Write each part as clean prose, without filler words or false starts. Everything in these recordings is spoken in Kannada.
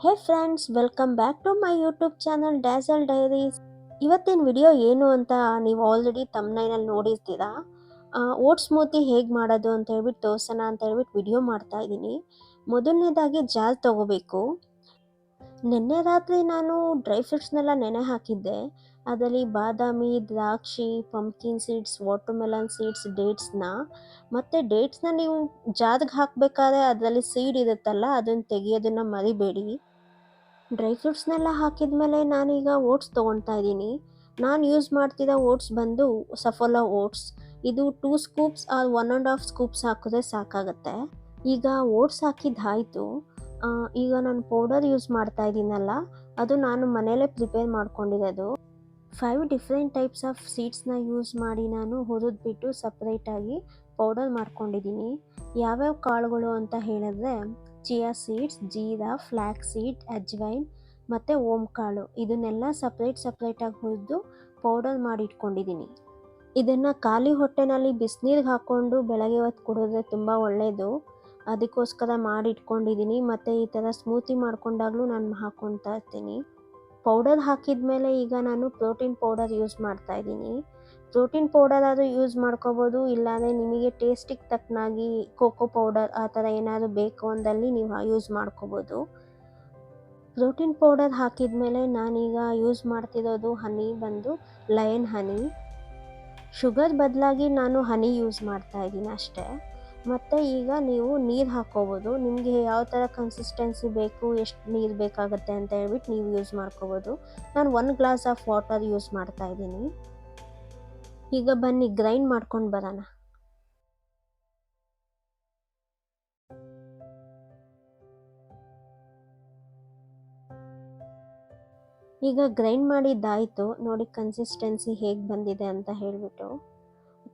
Hey friends, welcome back to my YouTube channel dazzle diaries. ಇವತ್ತಿನ ವಿಡಿಯೋ ಏನು ಅಂತ ನೀವು ಆಲ್ರೆಡಿ ತಮ್ನೈನಲ್ಲಿ ನೋಡಿರ್ತೀರಾ. ಓಟ್ಸ್ ಸ್ಮೂತಿ ಹೇಗೆ ಮಾಡೋದು ಅಂತ ಹೇಳ್ಬಿಟ್ಟು ತೋರ್ಸೋಣ ಅಂತ ಹೇಳ್ಬಿಟ್ಟು ವಿಡಿಯೋ ಮಾಡ್ತಾ ಇದ್ದೀನಿ. ಮೊದಲನೇದಾಗಿ ಜಾರ್ ತಗೋಬೇಕು. ನಿನ್ನೆ ರಾತ್ರಿ ನಾನು ಡ್ರೈ ಫ್ರೂಟ್ಸ್ನೆಲ್ಲ ನೆನೆ ಹಾಕಿದ್ದೆ. ಅದರಲ್ಲಿ ಬಾದಾಮಿ, ದ್ರಾಕ್ಷಿ, ಪಂಪ್ಕಿನ್ ಸೀಡ್ಸ್, ವಾಟರ್ಮೆಲನ್ ಸೀಡ್ಸ್, ಮತ್ತು ಡೇಟ್ಸ್ನ ನೀವು ಜಾರ್ಗೆ ಹಾಕಬೇಕಾದ್ರೆ ಅದರಲ್ಲಿ ಸೀಡ್ ಇರುತ್ತಲ್ಲ, ಅದನ್ನು ತೆಗಿಯೋದನ್ನು ಮರಿಬೇಡಿ. ಡ್ರೈ ಫ್ರೂಟ್ಸ್ನೆಲ್ಲ ಹಾಕಿದ್ಮೇಲೆ ನಾನೀಗ ಓಟ್ಸ್ ತೊಗೊಳ್ತಾ ಇದ್ದೀನಿ. ನಾನು ಯೂಸ್ ಮಾಡ್ತಿರೋ ಓಟ್ಸ್ ಬಂದು ಸಫೋಲಾ ಓಟ್ಸ್. ಇದು 2 ಸ್ಕೂಪ್ಸ್ ಆರ್ 1.5 ಸ್ಕೂಪ್ಸ್ ಹಾಕಿದ್ರೆ ಸಾಕಾಗುತ್ತೆ. ಈಗ ಓಟ್ಸ್ ಹಾಕಿದ್ದಾಯಿತು. ಈಗ ನಾನು ಪೌಡರ್ ಯೂಸ್ ಮಾಡ್ತಾ ಇದ್ದೀನಲ್ಲ, ಅದು ನಾನು ಮನೇಲೇ ಪ್ರಿಪೇರ್ ಮಾಡ್ಕೊಂಡಿರೋದು. 5 ಡಿಫ್ರೆಂಟ್ ಟೈಪ್ಸ್ ಆಫ್ ಸೀಡ್ಸ್ನ ಯೂಸ್ ಮಾಡಿ ನಾನು ಹುರಿದ್ಬಿಟ್ಟು ಸಪ್ರೇಟಾಗಿ ಪೌಡರ್ ಮಾಡ್ಕೊಂಡಿದ್ದೀನಿ. ಯಾವ್ಯಾವ ಕಾಳುಗಳು ಅಂತ ಹೇಳಿದ್ರೆ chia seeds, jeera, flax seed, ajwain ಮತ್ತು ಓಮ್ ಕಾಳು, ಇದನ್ನೆಲ್ಲ ಸಪ್ರೇಟಾಗಿ ಹುರಿದು ಪೌಡರ್ ಮಾಡಿ ಇಟ್ಕೊಂಡಿದ್ದೀನಿ. ಇದನ್ನು ಖಾಲಿ ಹೊಟ್ಟೆನಲ್ಲಿ ಬಿಸಿನೀರಿಗೆ ಹಾಕ್ಕೊಂಡು ಬೆಳಗ್ಗೆ ಹೊತ್ತು ಕುಡಿದ್ರೆ ತುಂಬ ಒಳ್ಳೆಯದು. ಅದಕ್ಕೋಸ್ಕರ ಮಾಡಿ ಇಟ್ಕೊಂಡಿದ್ದೀನಿ. ಮತ್ತು ಈ ಥರ ಸ್ಮೂತಿ ಮಾಡ್ಕೊಂಡಾಗಲೂ ನಾನು ಹಾಕ್ಕೊಳ್ತಾ ಇರ್ತೀನಿ. ಪೌಡರ್ ಹಾಕಿದ ಮೇಲೆ ಈಗ ನಾನು ಪ್ರೋಟೀನ್ ಪೌಡರ್ ಯೂಸ್ ಮಾಡ್ತಾ ಇದ್ದೀನಿ. ಪ್ರೋಟೀನ್ ಪೌಡರ್ ಆದರೂ ಯೂಸ್ ಮಾಡ್ಕೋಬೋದು, ಇಲ್ಲಾಂದರೆ ನಿಮಗೆ ಟೇಸ್ಟಿಗೆ ತಕ್ಕನಾಗಿ ಕೋಕೋ ಪೌಡರ್ ಆ ಥರ ಏನಾದರೂ ಬೇಕು ಅಂದಲ್ಲಿ ನೀವು ಯೂಸ್ ಮಾಡ್ಕೋಬೋದು. ಪ್ರೋಟೀನ್ ಪೌಡರ್ ಹಾಕಿದ ಮೇಲೆ ನಾನೀಗ ಯೂಸ್ ಮಾಡ್ತಿರೋದು ಹನಿ ಬಂದು ಲಯನ್ ಹನಿ. ಶುಗರ್ ಬದಲಾಗಿ ನಾನು ಹನಿ ಯೂಸ್ ಮಾಡ್ತಾ ಇದ್ದೀನಿ ಅಷ್ಟೇ. ಮತ್ತು ಈಗ ನೀವು ನೀರು ಹಾಕ್ಕೋಬೋದು. ನಿಮಗೆ ಯಾವ ಥರ ಕನ್ಸಿಸ್ಟೆನ್ಸಿ ಬೇಕು, ಎಷ್ಟು ನೀರು ಬೇಕಾಗುತ್ತೆ ಅಂತ ಹೇಳ್ಬಿಟ್ಟು ನೀವು ಯೂಸ್ ಮಾಡ್ಕೋಬೋದು. ನಾನು 1 ಗ್ಲಾಸ್ ಆಫ್ ವಾಟರ್ ಯೂಸ್ ಮಾಡ್ತಾ ಇದ್ದೀನಿ. ಈಗ ಬನ್ನಿ ಗ್ರೈಂಡ್ ಮಾಡ್ಕೊಂಡು ಬರೋಣ. ಈಗ ಗ್ರೈಂಡ್ ಮಾಡಿದ್ದಾಯಿತು. ನೋಡಿ ಕನ್ಸಿಸ್ಟೆನ್ಸಿ ಹೇಗೆ ಬಂದಿದೆ ಅಂತ ಹೇಳಿಬಿಟ್ಟು.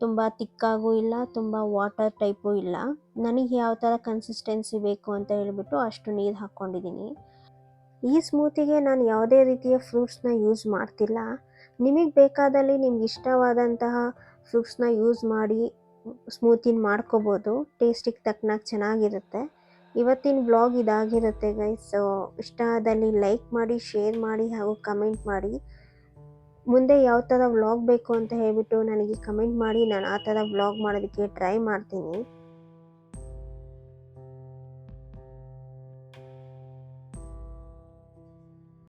ತುಂಬ ತಿಕ್ಕಾಗೂ ಇಲ್ಲ, ತುಂಬ ವಾಟರ್ ಟೈಪು ಇಲ್ಲ. ನನಗೆ ಯಾವ ಥರ ಕನ್ಸಿಸ್ಟೆನ್ಸಿ ಬೇಕು ಅಂತ ಹೇಳಿಬಿಟ್ಟು ಅಷ್ಟು ನೀರು ಹಾಕ್ಕೊಂಡಿದ್ದೀನಿ. ಈ ಸ್ಮೂತಿಗೆ ನಾನು ಯಾವುದೇ ರೀತಿಯ ಫ್ರೂಟ್ಸ್ನ ಯೂಸ್ ಮಾಡ್ತಿಲ್ಲ. ನಿಮಗೆ ಬೇಕಾದಲ್ಲಿ ನಿಮ್ಗೆ ಇಷ್ಟವಾದಂತಹ ಫ್ರೂಟ್ಸ್ನ ಯೂಸ್ ಮಾಡಿ ಸ್ಮೂತಿನ ಮಾಡ್ಕೋಬೋದು. ಟೇಸ್ಟಿಗೆ ತಕ್ಕನಾಗಿ ಚೆನ್ನಾಗಿರುತ್ತೆ. ಇವತ್ತಿನ ವ್ಲಾಗ್ ಇದಾಗಿರುತ್ತೆ ಗೈಸ್. ಸೊ ಇಷ್ಟ ಆದಲ್ಲಿ ಲೈಕ್ ಮಾಡಿ, ಶೇರ್ ಮಾಡಿ ಹಾಗೂ ಕಮೆಂಟ್ ಮಾಡಿ. ಮುಂದೆ ಯಾವ ಥರ ವ್ಲಾಗ್ ಬೇಕು ಅಂತ ಹೇಳ್ಬಿಟ್ಟು ನನಗೆ ಕಮೆಂಟ್ ಮಾಡಿ, ನಾನು ಆ ಥರ ವ್ಲಾಗ್ ಮಾಡೋದಕ್ಕೆ ಟ್ರೈ ಮಾಡ್ತೀನಿ.